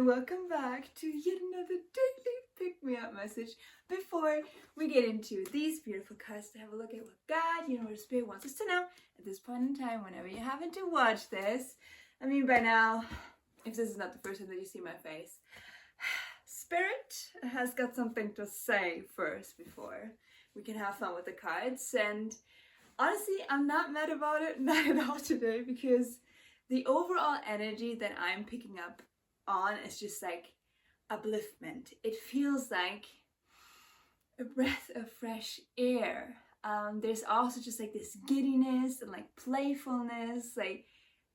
and welcome back to yet another daily pick-me-up message. Before we get into these beautiful cards to have a look at what God, Universe, Spirit wants us to know at this point in time, whenever you happen to watch this. I mean, by now, if this is not the first time that you see my face, Spirit has got something to say first before we can have fun with the cards. And honestly, I'm not mad about it, not at all today, because the overall energy that I'm picking up on is just like upliftment. It feels like a breath of fresh air. There's also just like this giddiness and like playfulness. Like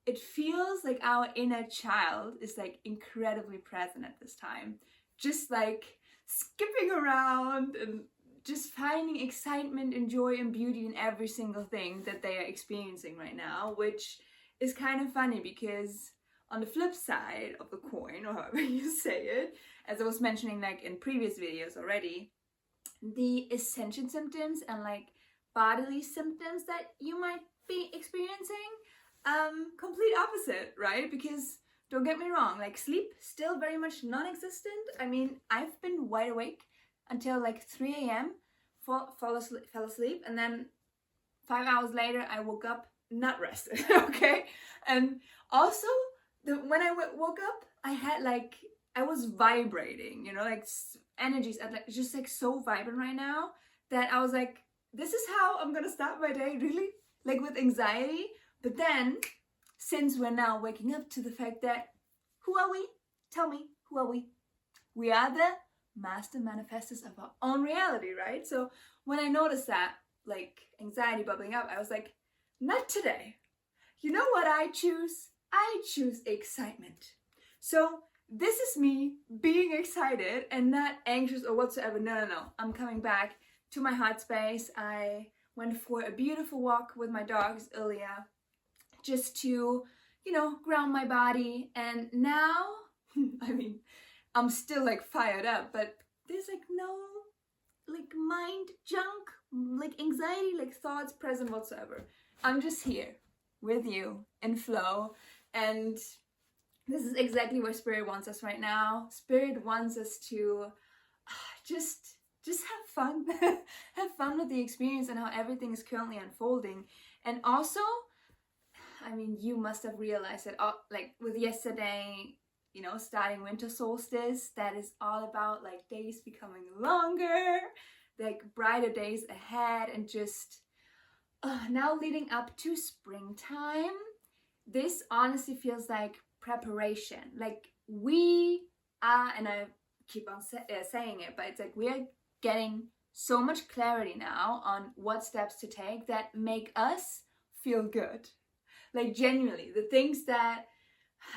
it feels like our inner child is like incredibly present at this time. Just like skipping around and just finding excitement and joy and beauty in every single thing that they are experiencing right now, which is kind of funny because on the flip side of the coin, or however you say it, as I was mentioning like in previous videos already, the ascension symptoms and like bodily symptoms that you might be experiencing, complete opposite, right? Because don't get me wrong, like sleep still very much non-existent. I mean, I've been wide awake until like 3 a.m. fell asleep, and then 5 hours later I woke up not rested. Okay, and also when I woke up, I had like, I was vibrating, you know, like energies at like just like so vibrant right now that I was like, this is how I'm gonna start my day, really, like with anxiety. But then since we're now waking up to the fact that who are we? Tell me, who are we? We are the master manifestors of our own reality, right? So when I noticed that like anxiety bubbling up, I was like, not today. You know what I choose? I choose excitement. So this is me being excited and not anxious or whatsoever. No. I'm coming back to my heart space. I went for a beautiful walk with my dogs earlier just to, you know, ground my body. And now, I mean, I'm still like fired up, but there's like no like mind junk, like anxiety, like thoughts present whatsoever. I'm just here with you in flow, and this is exactly where Spirit wants us right now. Spirit wants us to just have fun, have fun with the experience and how everything is currently unfolding. And also, I mean, you must have realized that, like with yesterday, you know, starting winter solstice, that is all about like days becoming longer, like brighter days ahead, and just now leading up to springtime. This honestly feels like preparation. Like we are, and I keep on saying it, but it's like we are getting so much clarity now on what steps to take that make us feel good. Like genuinely, the things that,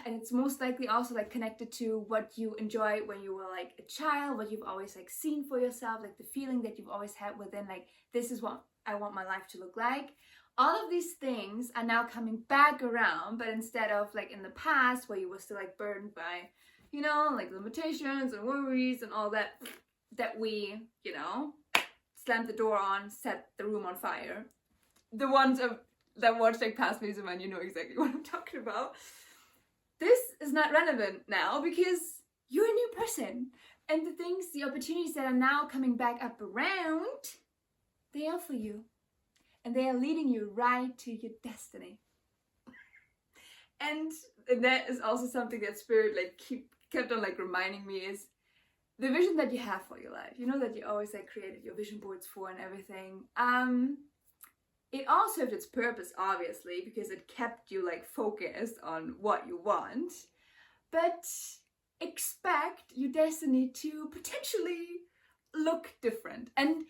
and it's most likely also like connected to what you enjoy when you were like a child, what you've always like seen for yourself, like the feeling that you've always had within, like this is what I want my life to look like. All of these things are now coming back around, but instead of like in the past where you were still like burdened by, you know, like limitations and worries and all that, that we, you know, slammed the door on, set the room on fire. The ones that watched like past videos of mine, you know exactly what I'm talking about. This is not relevant now because you're a new person, and the things, the opportunities that are now coming back up around, they are for you, and they are leading you right to your destiny. And that is also something that Spirit like kept on like reminding me, is the vision that you have for your life. You know that you always like created your vision boards for and everything. It all served its purpose, obviously, because it kept you like focused on what you want. But expect your destiny to potentially look different. And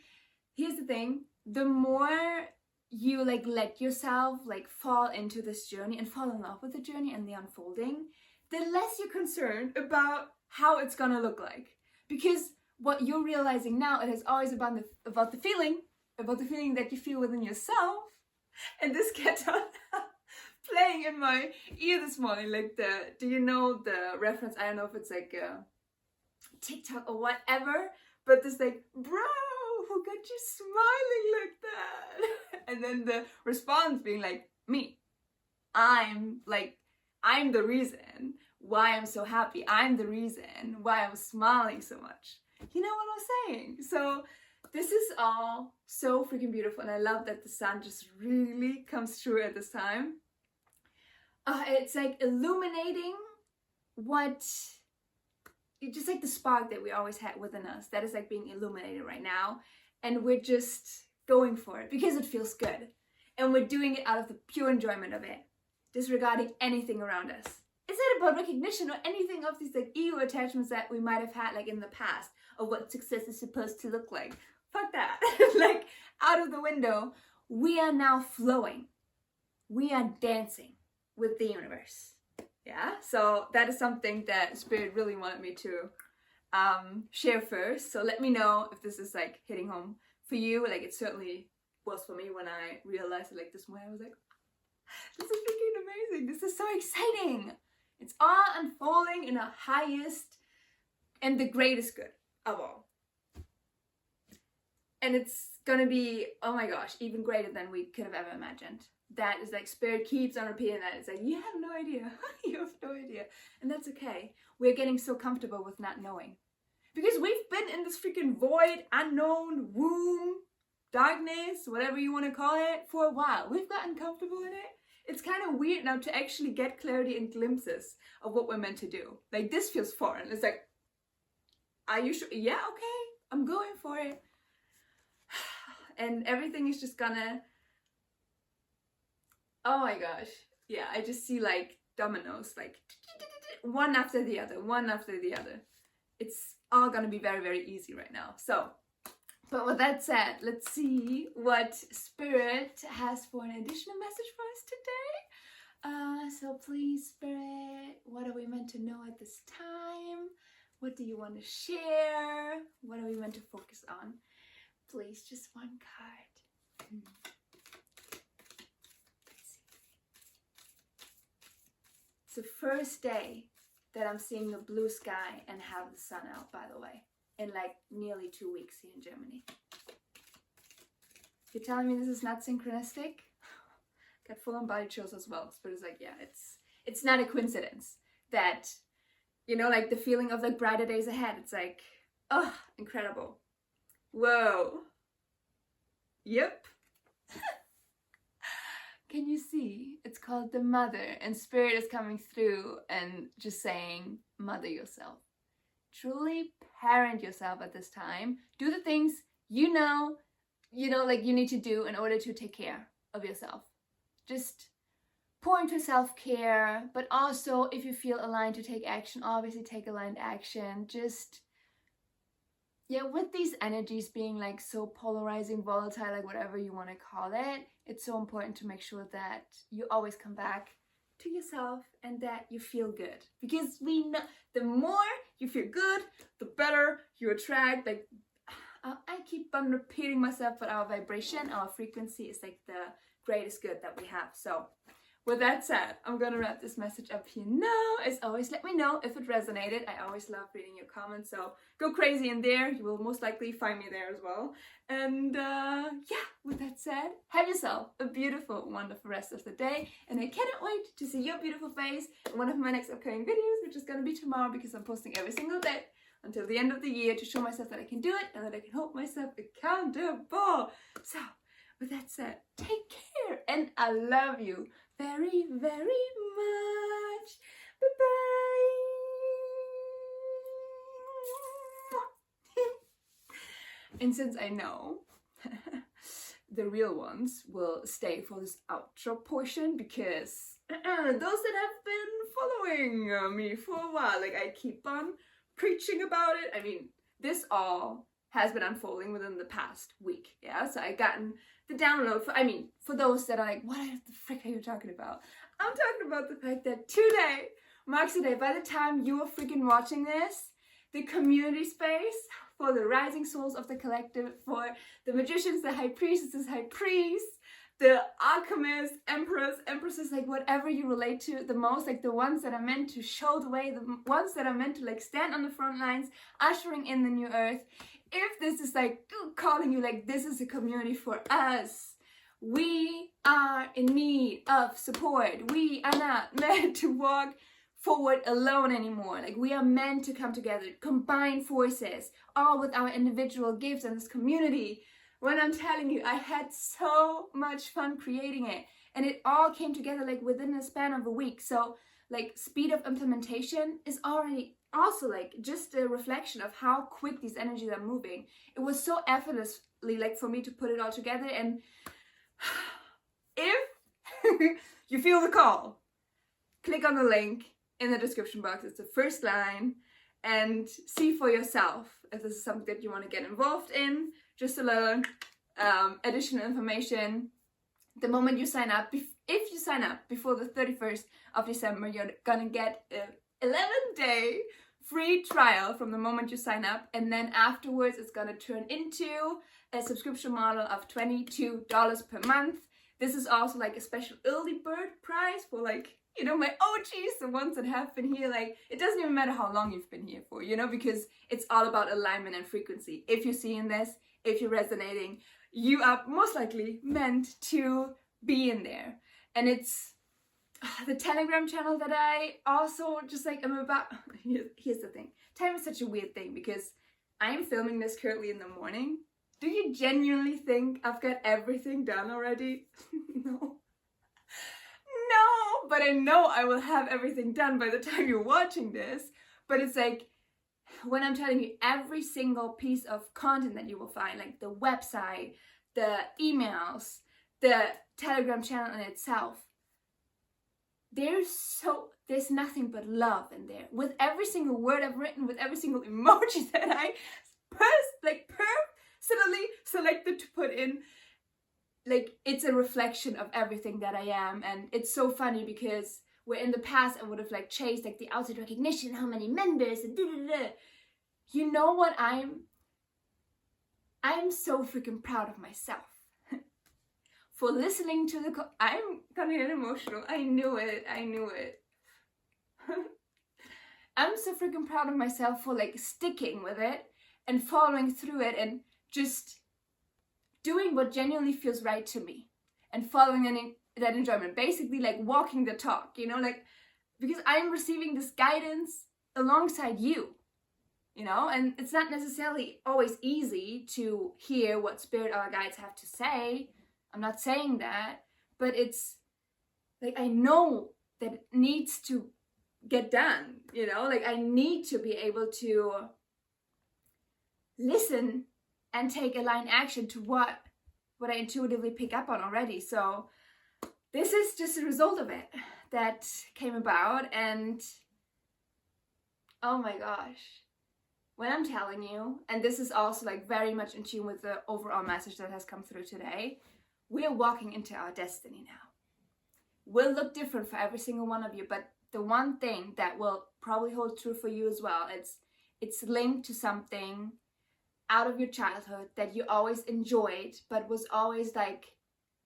here's the thing, the more you like let yourself like fall into this journey and fall in love with the journey and the unfolding, the less you're concerned about how it's gonna look like. Because what you're realizing now, it is always about the feeling that you feel within yourself. And this kept on playing in my ear this morning, like do you know the reference? I don't know if it's like TikTok or whatever, but this like, bro, who got you smiling like that? And then the response being like, me. I'm like, I'm the reason why I'm so happy. I'm the reason why I'm smiling so much. You know what I'm saying? So this is all so freaking beautiful, and I love that the sun just really comes through at this time. It's like illuminating just like the spark that we always had within us, that is like being illuminated right now, and we're just going for it because it feels good, and we're doing it out of the pure enjoyment of it, disregarding anything around us. It's not about recognition or anything of these like ego attachments that we might have had like in the past of what success is supposed to look like. Fuck that. Like out of the window. We are now flowing. We are dancing with the universe. Yeah, so that is something that Spirit really wanted me to share first. So let me know if this is like hitting home for you. Like it certainly was for me when I realized it like this morning. I was like, this is freaking amazing. This is so exciting. It's all unfolding in the highest and the greatest good of all. And it's gonna be, oh my gosh, even greater than we could have ever imagined. That is like Spirit keeps on repeating that. It's like, you have no idea. You have no idea. And that's okay. We're getting so comfortable with not knowing. Because we've been in this freaking void, unknown, womb, darkness, whatever you want to call it, for a while. We've gotten comfortable in it. It's kind of weird now to actually get clarity and glimpses of what we're meant to do. Like this feels foreign. It's like, are you sure? Yeah, okay. I'm going for it. And everything is just gonna, oh my gosh. Yeah, I just see like dominoes, like one after the other, one after the other. It's all gonna be very, very easy right now. So, but with that said, let's see what Spirit has for an additional message for us today. So please, Spirit, what are we meant to know at this time? What do you want to share? What are we meant to focus on? Please, just one card. It's the first day that I'm seeing the blue sky and have the sun out, by the way, in like nearly 2 weeks here in Germany. You're telling me this is not synchronistic? Got full-on body chills as well. Spirit is like, yeah, it's not a coincidence that, you know, like the feeling of like brighter days ahead. It's like, oh, incredible. Whoa. Yep. Can you see? It's called the Mother, and Spirit is coming through and just saying, mother yourself. Truly parent yourself at this time. Do the things you know, like you need to do in order to take care of yourself. Just pour into self-care, but also if you feel aligned to take action, obviously take aligned action. Just, yeah, with these energies being like so polarizing, volatile, like whatever you want to call it, it's so important to make sure that you always come back to yourself and that you feel good. Because we know the more you feel good, the better you attract. Like I keep on repeating myself, but our vibration, our frequency is like the greatest good that we have. So with that said, I'm gonna wrap this message up here now. As always, let me know if it resonated. I always love reading your comments, so go crazy in there. You will most likely find me there as well. And yeah, with that said, have yourself a beautiful, wonderful rest of the day. And I cannot wait to see your beautiful face in one of my next upcoming videos, which is gonna be tomorrow, because I'm posting every single day until the end of the year to show myself that I can do it and that I can hold myself accountable. So with that said, take care, and I love you very, very much. Bye-bye. And since I know the real ones will stay for this outro portion, because those that have been following me for a while, like I keep on preaching about it. I mean, this all has been unfolding within the past week, yeah? So I gotten the download for those that are like, what the frick are you talking about? I'm talking about the fact that today marks the day. By the time you are freaking watching this, the community space for the rising souls of the collective, for the magicians, the high priestesses, high priests, the alchemists, emperors, empresses, like whatever you relate to the most, like the ones that are meant to show the way, the ones that are meant to like stand on the front lines, ushering in the new earth. If this is like calling you, like this is a community for us, We are in need of support. We are not meant to walk forward alone anymore. Like, we are meant to come together, combine forces, all with our individual gifts in this community. When I'm telling you, I had so much fun creating it, and it all came together like within a span of a week. So like, speed of implementation is already also like just a reflection of how quick these energies are moving. It was so effortlessly like for me to put it all together. And if you feel the call, click on the link in the description box. It's the first line, and see for yourself if this is something that you want to get involved in. Just a little additional information. The moment you sign up, if you sign up before the 31st of December, you're gonna get an 11-day free trial from the moment you sign up, and then afterwards it's gonna turn into a subscription model of $22 per month. This is also like a special early bird price for, like, you know, my OGs, the ones that have been here. Like, it doesn't even matter how long you've been here for, you know, because it's all about alignment and frequency. If you're seeing this, if you're resonating, you are most likely meant to be in there. And it's the Telegram channel that I also just like, I'm about. Here's the thing. Time is such a weird thing because I'm filming this currently in the morning. Do you genuinely think I've got everything done already? No. No, but I know I will have everything done by the time you're watching this. But it's like, when I'm telling you, every single piece of content that you will find, like the website, the emails, the Telegram channel in itself, there's nothing but love in there. With every single word I've written, with every single emoji that I personally selected to put in, like, it's a reflection of everything that I am. And it's so funny because where in the past I would have like chased like the outside recognition, how many members, and you know what, I'm so freaking proud of myself for listening to I'm gonna get emotional. I knew it. I'm so freaking proud of myself for like sticking with it and following through it and just doing what genuinely feels right to me and following that enjoyment. Basically like walking the talk, you know, like, because I'm receiving this guidance alongside you, you know, and it's not necessarily always easy to hear what spirit our guides have to say. I'm not saying that, but it's like, I know that it needs to get done, you know, like I need to be able to listen and take aligned action to what I intuitively pick up on already. So this is just a result of it that came about. And oh my gosh, when I'm telling you, and this is also like very much in tune with the overall message that has come through today, we are walking into our destiny now. Will look different for every single one of you, but the one thing that will probably hold true for you as well, it's linked to something out of your childhood that you always enjoyed, but was always like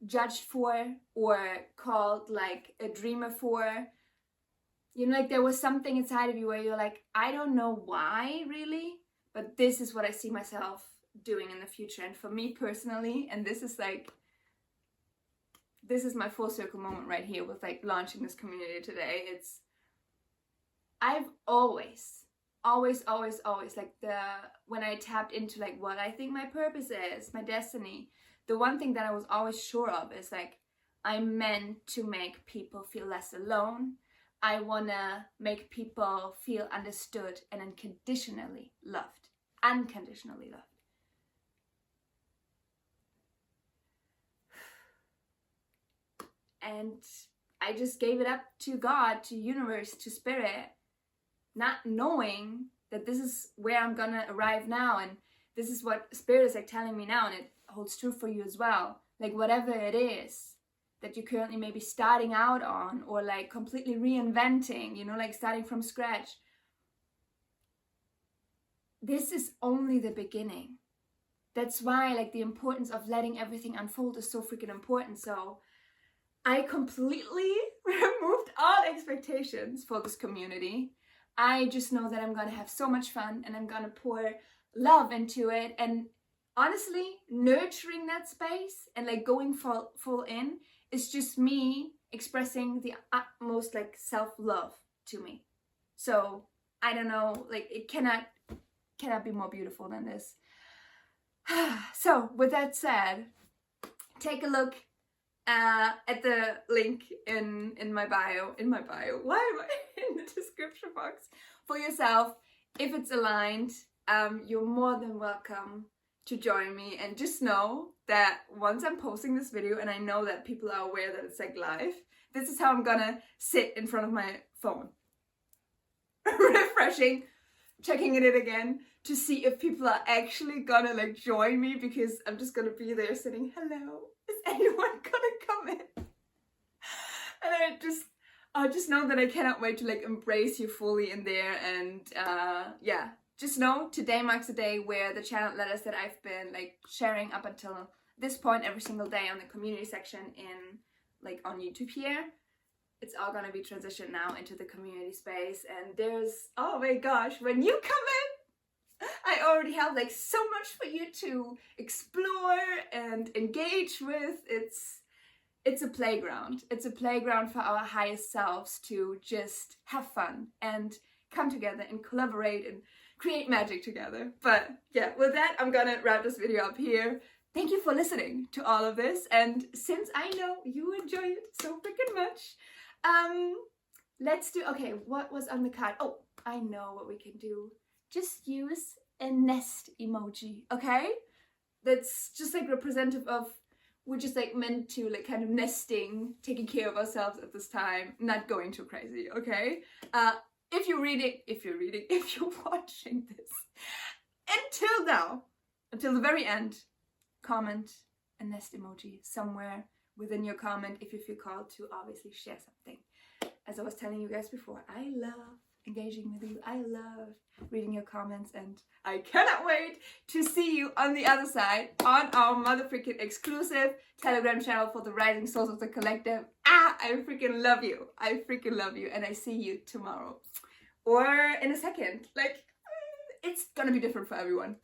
judged for or called like a dreamer for. You know, like there was something inside of you where you're like, I don't know why really, but this is what I see myself doing in the future. And for me personally, and this is my full circle moment right here with like launching this community today. I've always like when I tapped into like what I think my purpose is, my destiny, the one thing that I was always sure of is like, I'm meant to make people feel less alone. I wanna make people feel understood and unconditionally loved. And I just gave it up to God, to universe, to spirit, not knowing that this is where I'm gonna arrive now, and this is what spirit is like telling me now, and it holds true for you as well. Like whatever it is that you're currently maybe starting out on, or like completely reinventing, you know, like starting from scratch, this is only the beginning. That's why like the importance of letting everything unfold is so freaking important. So I completely removed all expectations for this community. I just know that I'm gonna have so much fun and I'm gonna pour love into it. And honestly, nurturing that space and like going full in is just me expressing the utmost like self-love to me. So I don't know, like it cannot be more beautiful than this. So with that said, take a look at the link in my bio. Why am I in the description box for yourself? If it's aligned, you're more than welcome to join me. And just know that once I'm posting this video and I know that people are aware that it's like live, this is how I'm gonna sit in front of my phone, refreshing, checking it again to see if people are actually gonna like join me, because I'm just gonna be there sitting, hello, is anyone gonna come in? And I just know that I cannot wait to like embrace you fully in there. And yeah, just know today marks a day where the channel letters that I've been like sharing up until this point every single day on the community section in like on YouTube here, it's all gonna be transitioned now into the community space. And there's, oh my gosh, when you come in, I already have like so much for you to explore and engage with. It's a playground. It's a playground for our highest selves to just have fun and come together and collaborate and create magic together. But yeah, with that, I'm gonna wrap this video up here. Thank you for listening to all of this. And since I know you enjoy it so freaking much, let's do, okay, what was on the card? Oh, I know what we can do. Just use a nest emoji, okay? That's just like representative of, we're just like meant to like kind of nesting, taking care of ourselves at this time, not going too crazy, okay? If you're watching this, until now, until the very end, comment a nest emoji somewhere within your comment if you feel called to obviously share something. As I was telling you guys before, I love engaging with you. I love reading your comments, and I cannot wait to see you on the other side on our mother-freaking exclusive Telegram channel for the Rising Souls of the Collective. I freaking love you. I freaking love you, and I see you tomorrow. Or in a second. Like, it's gonna be different for everyone.